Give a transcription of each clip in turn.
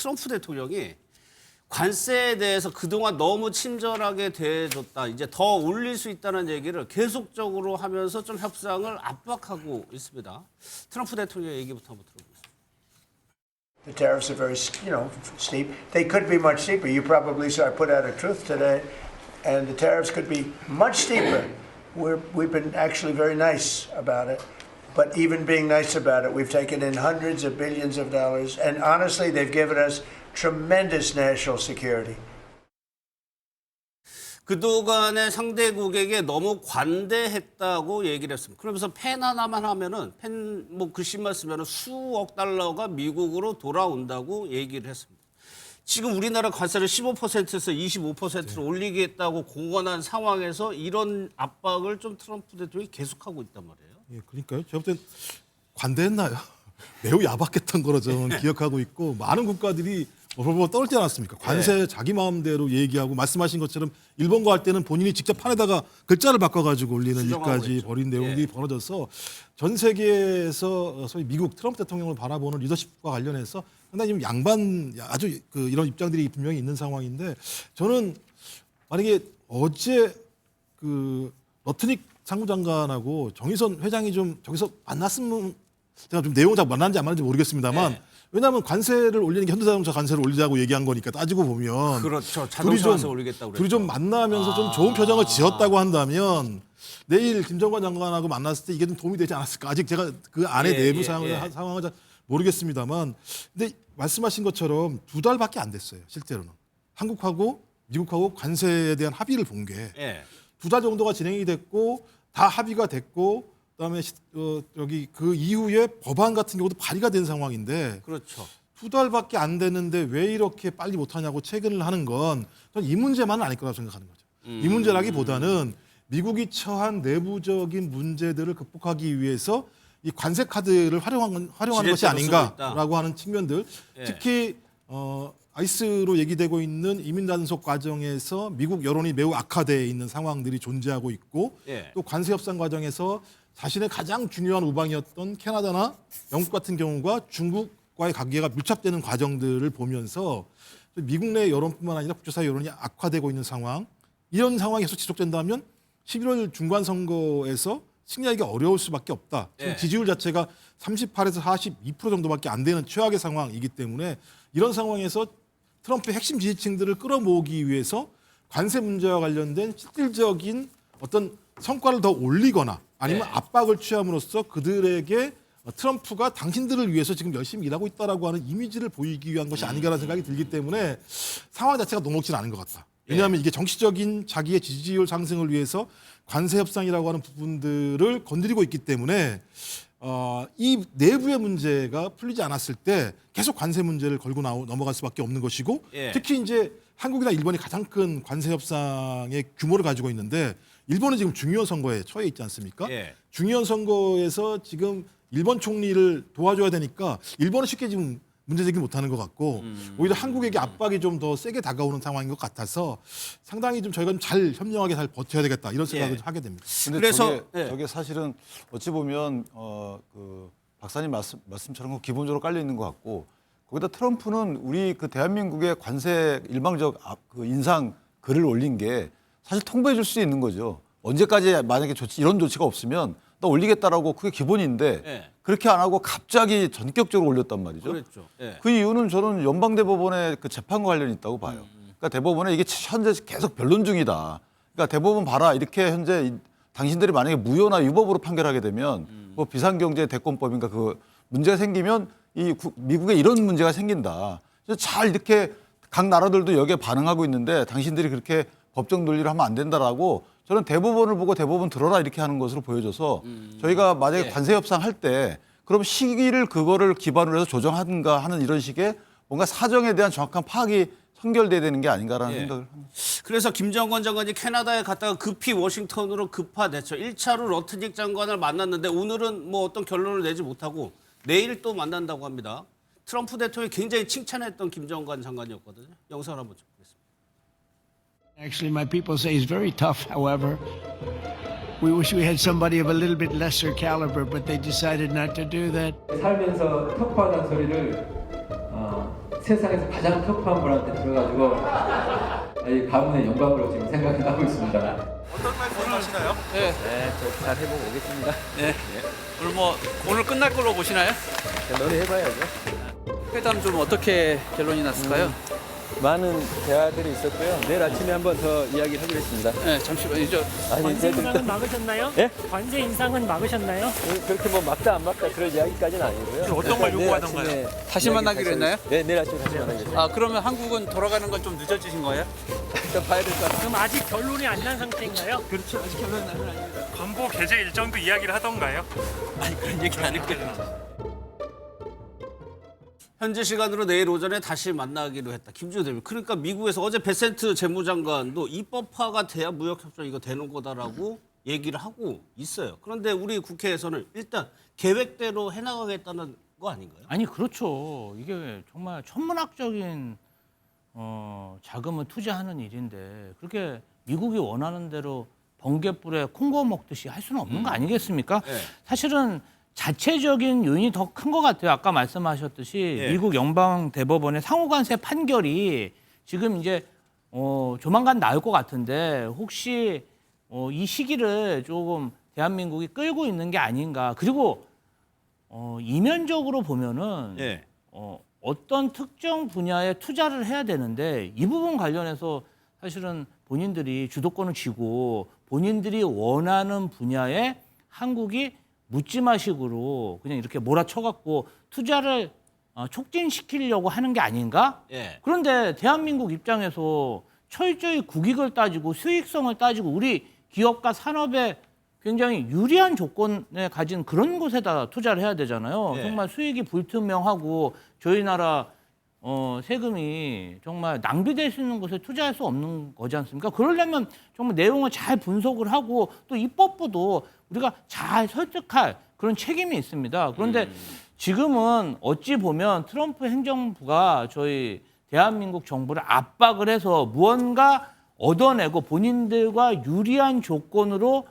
트럼프 대통령이 관세에 대해서 그동안 너무 친절하게 대해줬다. 이제 더 올릴 수 있다는 얘기를 계속적으로 하면서 좀 협상을 압박하고 있습니다. 트럼프 대통령 얘기부터 한번 들어보겠습니다. The tariffs are very, steep. They could be much steeper. You probably saw I put out a truth today, and the tariffs could be much steeper. We've been actually very nice about it. But even being nice about it, we've taken in hundreds of billions of dollars, and honestly, they've given us tremendous national security. 그동안의 상대국에게 너무 관대했다고 얘기를 했습니다. 그러면서 펜 하나만 하면은 글씨만 쓰면은 수억 달러가 미국으로 돌아온다고 얘기를 했습니다. 지금 우리나라 관세를 15%에서 25%로 올리겠다고 공언한 상황에서 이런 압박을 좀 트럼프 대통령이 계속하고 있단 말이에요. 예, 그러니까요. 제가 볼 땐 관대했나요? 매우 야박했던 거로 저는 기억하고 있고 많은 국가들이 벌벌 떨지 않았습니까? 관세 자기 마음대로 얘기하고 말씀하신 것처럼 일본과 할 때는 본인이 직접 판에다가 글자를 바꿔가지고 올리는 일까지 있죠. 벌인 내용이 벌어져서 전 세계에서 소위 미국 트럼프 대통령을 바라보는 리더십과 관련해서 상당히 좀 양반 아주 이런 입장들이 분명히 있는 상황인데 저는 만약에 어제 러트닉 상무장관하고 정의선 회장이 좀 저기서 만났으면 제가 좀 내용을 잘 만났는지 안 만났는지 모르겠습니다만 왜냐하면 관세를 올리는 게 현대자동차 관세를 올리자고 얘기한 거니까 따지고 보면 그렇죠. 자동차 올리겠다고 둘이 좀 만나면서 좀 좋은 표정을 지었다고 한다면 내일 김정관 장관하고 만났을 때 이게 좀 도움이 되지 않았을까? 아직 제가 그 안에 내부 상황을 잘 모르겠습니다만 근데 말씀하신 것처럼 2달밖에 안 됐어요. 실제로는 한국하고 미국하고 관세에 대한 합의를 본 게 2달 정도가 진행이 됐고 다 합의가 됐고 그다음에 여기 그 이후에 법안 같은 경우도 발의가 된 상황인데 그렇죠. 2달밖에 안 됐는데 왜 이렇게 빨리 못하냐고 체근을 하는 건 전 이 문제만은 아닐 거라고 생각하는 거죠. 이 문제라기보다는 미국이 처한 내부적인 문제들을 극복하기 위해서 이 관세 카드를 활용하는 것이 아닌가라고 하는 측면들, 특히 아이스로 얘기되고 있는 이민 단속 과정에서 미국 여론이 매우 악화되어 있는 상황들이 존재하고 있고 또 관세 협상 과정에서 자신의 가장 중요한 우방이었던 캐나다나 영국 같은 경우가 중국과의 관계가 밀착되는 과정들을 보면서 미국 내 여론뿐만 아니라 국제사회 여론이 악화되고 있는 상황, 이런 상황이 계속 지속된다면 11월 중간 선거에서 승리하기가 어려울 수밖에 없다. 지금 지지율 자체가 38에서 42% 정도밖에 안 되는 최악의 상황이기 때문에 이런 상황에서 트럼프의 핵심 지지층들을 끌어모으기 위해서 관세 문제와 관련된 실질적인 어떤 성과를 더 올리거나 아니면 압박을 취함으로써 그들에게 트럼프가 당신들을 위해서 지금 열심히 일하고 있다라고 하는 이미지를 보이기 위한 것이 아닌가라는 생각이 들기 때문에 상황 자체가 녹록지는 않은 것 같다. 왜냐하면 이게 정치적인 자기의 지지율 상승을 위해서 관세 협상이라고 하는 부분들을 건드리고 있기 때문에 이 내부의 문제가 풀리지 않았을 때 계속 관세 문제를 걸고 넘어갈 수밖에 없는 것이고 특히 이제 한국이나 일본이 가장 큰 관세 협상의 규모를 가지고 있는데 일본은 지금 중의원 선거에 처해 있지 않습니까? 중의원 선거에서 지금 일본 총리를 도와줘야 되니까 일본은 쉽게 지금 문제 제기 못하는 것 같고 오히려 한국에게 압박이 좀 더 세게 다가오는 상황인 것 같아서 상당히 좀 저희가 좀 잘 현명하게 잘 버텨야 되겠다 이런 생각을 하게 됩니다. 근데 그래서 저게 사실은 어찌 보면 그 박사님 말씀처럼 기본적으로 깔려 있는 것 같고 거기다 트럼프는 우리 그 대한민국의 관세 일방적 그 인상 글을 올린 게 사실 통보해 줄 수 있는 거죠. 언제까지 만약에 이런 조치가 없으면 나 올리겠다라고 그게 기본인데 그렇게 안 하고 갑자기 전격적으로 올렸단 말이죠. 그렇죠. 그 이유는 저는 연방대법원의 그 재판과 관련이 있다고 봐요. 그러니까 대법원에 이게 현재 계속 변론 중이다. 그러니까 대법원 봐라 이렇게 현재 당신들이 만약에 무효나 위법으로 판결하게 되면 뭐 비상경제 대권법인가 그 문제가 생기면 미국에 이런 문제가 생긴다. 그래서 잘 이렇게 각 나라들도 여기에 반응하고 있는데 당신들이 그렇게 법정 논리를 하면 안 된다라고 저는 대법원을 보고 대법원 들어라 이렇게 하는 것으로 보여져서 저희가 만약에 관세 협상할 때 그럼 시기를 그거를 기반으로 해서 조정하든가 하는 이런 식의 뭔가 사정에 대한 정확한 파악이 선결돼야 되는 게 아닌가라는 생각을 합니다. 그래서 김정관 장관이 캐나다에 갔다가 급히 워싱턴으로 급파됐죠. 1차로 러트닉 장관을 만났는데 오늘은 뭐 어떤 결론을 내지 못하고 내일 또 만난다고 합니다. 트럼프 대통령이 굉장히 칭찬했던 김정관 장관이었거든요. 영상을 한번 보겠습니다. Actually, my people say he's very tough, however. We wish we had somebody of a little bit lesser caliber, but they decided not to do that. 살면서 터프하다는 소리를 세상에서 가장 터프한 분한테 들어가지고 이 가문의 영광으로 지금 생각을 하고 있습니다. 어떤 말씀 하시나요? 네, 잘 해보고 오겠습니다. 네. 오늘 오늘 끝날 걸로 보시나요? 논의해봐야죠. 회담 좀 어떻게 결론이 났을까요? 많은 대화들이 있었고요. 내일 아침에 한번 더 이야기를 하기로 네, 잠시만요. 관세 인상은 막으셨나요? 예? 관세 인상은 막으셨나요? 그렇게 뭐 막다 안 막다 그런 이야기까지는 아니고요. 어떤 걸 요구하던가요? 다시 만나기로 했나요? 네, 내일 아침에 다시 만나겠습니다. 아, 그러면 한국은 돌아가는 건 좀 늦어지신 거예요? 좀 봐야 될 것 같아요. 그럼 아직 결론이 안 난 상태인가요? 그렇죠. 아직 결론은 아닙니다. 건보 개최 일정도 이야기를 하던가요? 아니, 그런 얘기 안 했거든요. 현지 시간으로 내일 오전에 다시 만나기로 했다. 김주호 대표. 그러니까 미국에서 어제 베센트 재무장관도 입법화가 돼야 무역협정 이거 되는 거다라고 얘기를 하고 있어요. 그런데 우리 국회에서는 일단 계획대로 해나가겠다는 거 아닌가요? 아니 그렇죠. 이게 정말 천문학적인 자금을 투자하는 일인데 그렇게 미국이 원하는 대로 번개불에 콩고 먹듯이 할 수는 없는 거 아니겠습니까? 네. 사실은 자체적인 요인이 더 큰 것 같아요. 아까 말씀하셨듯이 네. 미국 연방 대법원의 상호관세 판결이 지금 이제 조만간 나올 것 같은데 혹시 이 시기를 조금 대한민국이 끌고 있는 게 아닌가. 그리고 이면적으로 보면은 예. 어떤 특정 분야에 투자를 해야 되는데 이 부분 관련해서 사실은 본인들이 주도권을 쥐고 본인들이 원하는 분야에 한국이 묻지마식으로 그냥 이렇게 몰아쳐갖고 투자를 촉진시키려고 하는 게 아닌가? 예. 그런데 대한민국 입장에서 철저히 국익을 따지고 수익성을 따지고 우리 기업과 산업에 굉장히 유리한 조건에 가진 그런 곳에다 투자를 해야 되잖아요. 네. 정말 수익이 불투명하고 저희 나라 세금이 정말 낭비될 수 있는 곳에 투자할 수 없는 거지 않습니까? 그러려면 정말 내용을 잘 분석을 하고 또 입법부도 우리가 잘 설득할 그런 책임이 있습니다. 그런데 지금은 어찌 보면 트럼프 행정부가 저희 대한민국 정부를 압박을 해서 무언가 얻어내고 본인들과 유리한 조건으로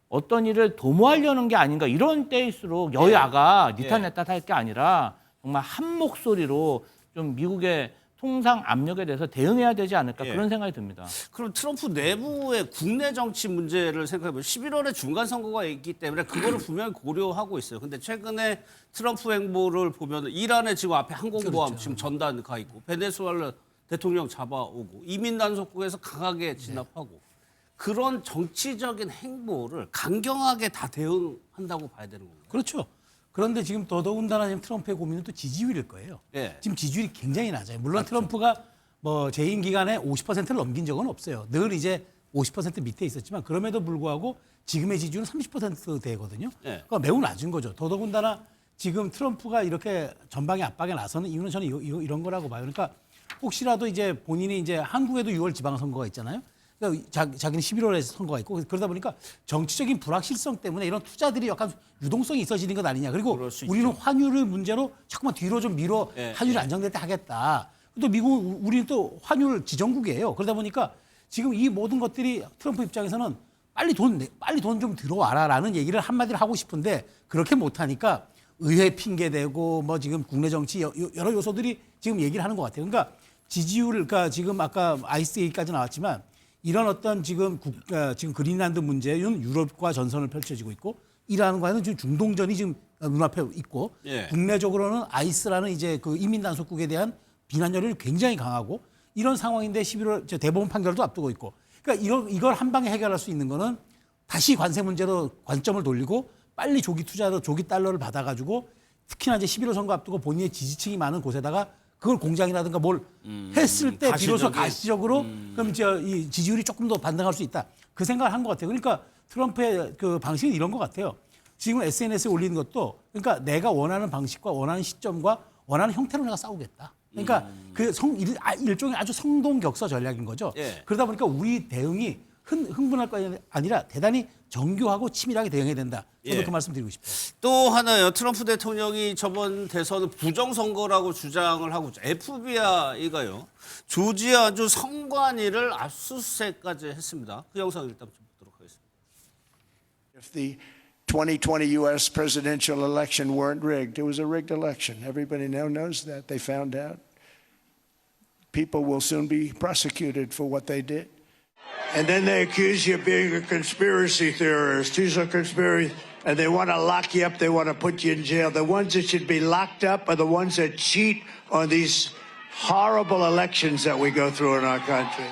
어떤 일을 도모하려는 게 아닌가 이런 때일수록 여야가 니탄 탓 할 게 아니라 정말 한 목소리로 좀 미국의 통상 압력에 대해서 대응해야 되지 않을까 예. 그런 생각이 듭니다. 그럼 트럼프 내부의 국내 정치 문제를 생각해보면 11월에 중간 선거가 있기 때문에 그거를 분명히 고려하고 있어요. 근데 최근에 트럼프 행보를 보면 이란에 지금 앞에 항공모함 지금 전단 가 있고 베네수엘라 대통령 잡아오고 이민 단속국에서 강하게 진압하고 그런 정치적인 행보를 강경하게 다 대응한다고 봐야 되는 건가요? 그렇죠. 그런데 지금 더더군다나 지금 트럼프의 고민은 또 지지율일 거예요. 예. 지금 지지율이 굉장히 낮아요. 물론 트럼프가 뭐 재임 기간에 50%를 넘긴 적은 없어요. 늘 이제 50% 밑에 있었지만 그럼에도 불구하고 지금의 지지율은 30%대거든요. 예. 그러니까 매우 낮은 거죠. 더더군다나 지금 트럼프가 이렇게 전방의 압박에 나서는 이유는 저는 이런 거라고 봐요. 그러니까 혹시라도 이제 본인이 이제 한국에도 6월 지방선거가 있잖아요. 그러니까 자기는 11월에 선거가 있고 그러다 보니까 정치적인 불확실성 때문에 이런 투자들이 약간 유동성이 있어지는 것 아니냐. 그리고 그럴 수 우리는 있죠. 환율을 문제로 자꾸만 뒤로 좀 밀어 예, 환율이 안정될 때 하겠다. 또 미국 우리는 또 환율 지정국이에요. 그러다 보니까 지금 이 모든 것들이 트럼프 입장에서는 빨리 돈 좀 들어와라라는 얘기를 한마디로 하고 싶은데 그렇게 못하니까 의회 핑계 대고 뭐 지금 국내 정치 여러 요소들이 지금 얘기를 하는 것 같아요. 그러니까 지지율 그러니까 지금 아까 아이스 얘기까지 나왔지만 이런 어떤 지금 지금 그린란드 문제는 유럽과 전선을 펼쳐지고 있고 이란과는 지금 중동전이 지금 눈앞에 있고 예. 국내적으로는 아이스라는 이제 그 이민 단속국에 대한 비난 여론이 굉장히 강하고 이런 상황인데 11월 대법원 판결도 앞두고 있고 그러니까 이걸 한 방에 해결할 수 있는 거는 다시 관세 문제로 관점을 돌리고 빨리 조기 투자로 조기 달러를 받아가지고 특히나 이제 11월 선거 앞두고 본인의 지지층이 많은 곳에다가 그걸 공장이라든가 뭘 했을 때 비로소 가시적으로 그럼 이 지지율이 조금 더 반등할 수 있다. 그 생각을 한 것 같아요. 그러니까 트럼프의 그 방식은 이런 것 같아요. 지금 SNS에 올리는 것도 그러니까 내가 원하는 방식과 원하는 시점과 원하는 형태로 내가 싸우겠다. 그러니까 일종의 아주 성동격서 전략인 거죠. 예. 그러다 보니까 우리 대응이 흥분할 거 아니라 대단히 정교하고 치밀하게 대응해야 된다. 저도 예. 그 말씀 드리고 싶어요. 또 하나요. 트럼프 대통령이 저번 대선은 부정선거라고 주장을 하고 있죠. FBI가요. 조지아주 선관위를 압수수색까지 했습니다. 그 영상 일단 좀 보도록 하겠습니다. If the 2020 U.S. presidential election weren't rigged, it was a rigged election. Everybody now knows that. They found out. people will soon be prosecuted for what they did. And then they accuse you of being a conspiracy theorist. He's a conspiracy. And they want to lock you up. They want to put you in jail. The ones that should be locked up are the ones that cheat on these horrible elections that we go through in our country.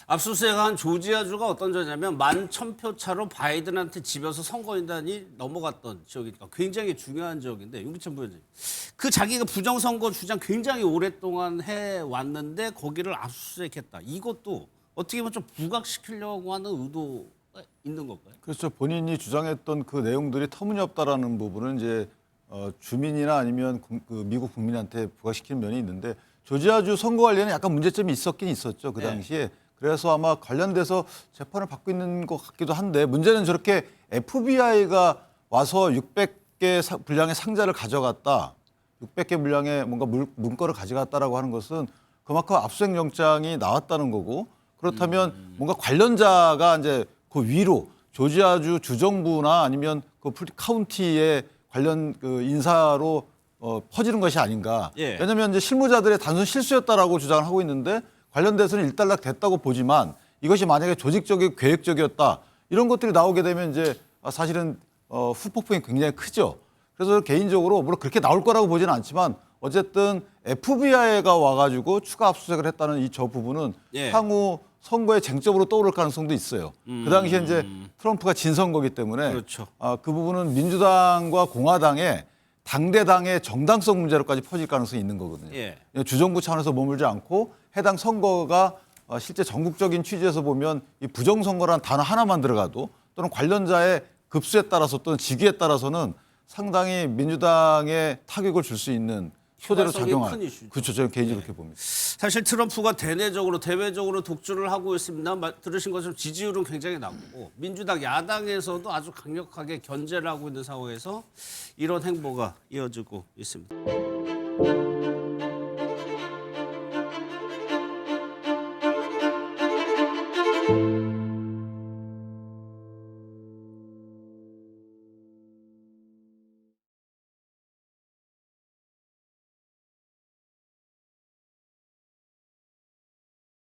압수수색한 조지아주가 어떤 지역이냐면 11,000표 차로 바이든한테 집에서 선거인단이 넘어갔던 지역이니까 굉장히 중요한 지역인데 윤기천 부위원님, 그 자기가 부정선거 주장 굉장히 오랫동안 해왔는데 거기를 압수수색했다. 이것도 어떻게 보면 좀 부각시키려고 하는 의도가 있는 건가요? 그렇죠. 본인이 주장했던 그 내용들이 터무니없다라는 부분은 이제 주민이나 아니면 그 미국 국민한테 부각시키는 면이 있는데 조지아주 선거 관련에 약간 문제점이 있었긴 있었죠. 그 당시에. 그래서 아마 관련돼서 재판을 받고 있는 것 같기도 한데 문제는 저렇게 FBI가 와서 600개 분량의 상자를 가져갔다. 600개 분량의 뭔가 문건을 가져갔다라고 하는 것은 그만큼 압수수색 영장이 나왔다는 거고 그렇다면 뭔가 관련자가 이제 그 위로 조지아주 주정부나 아니면 그 카운티의 관련 그 인사로 퍼지는 것이 아닌가. 예. 왜냐하면 이제 실무자들의 단순 실수였다라고 주장을 하고 있는데 관련돼서는 일단락 됐다고 보지만 이것이 만약에 조직적이고 계획적이었다 이런 것들이 나오게 되면 이제 사실은 후폭풍이 굉장히 크죠. 그래서 개인적으로 물론 그렇게 나올 거라고 보지는 않지만 어쨌든 FBI가 와가지고 추가 압수수색을 했다는 이 저 부분은 예. 향후 선거의 쟁점으로 떠오를 가능성도 있어요. 그 당시에 이제 트럼프가 진 선거기 때문에 그렇죠. 그 부분은 민주당과 공화당의 당대당의 정당성 문제로까지 퍼질 가능성이 있는 거거든요. 예. 주정부 차원에서 머물지 않고 해당 선거가 실제 전국적인 취지에서 보면 이 부정선거라는 단어 하나만 들어가도 또는 관련자의 급수에 따라서 또는 직위에 따라서는 상당히 민주당에 타격을 줄 수 있는 소재로 휘발성이 작용할. 큰 이슈죠. 그렇죠. 저는 개인적으로 그렇게 봅니다. 사실 트럼프가 대외적으로 독주를 하고 있습니다. 들으신 것처럼 지지율은 굉장히 낮고 민주당 야당에서도 아주 강력하게 견제를 하고 있는 상황에서 이런 행보가 이어지고 있습니다.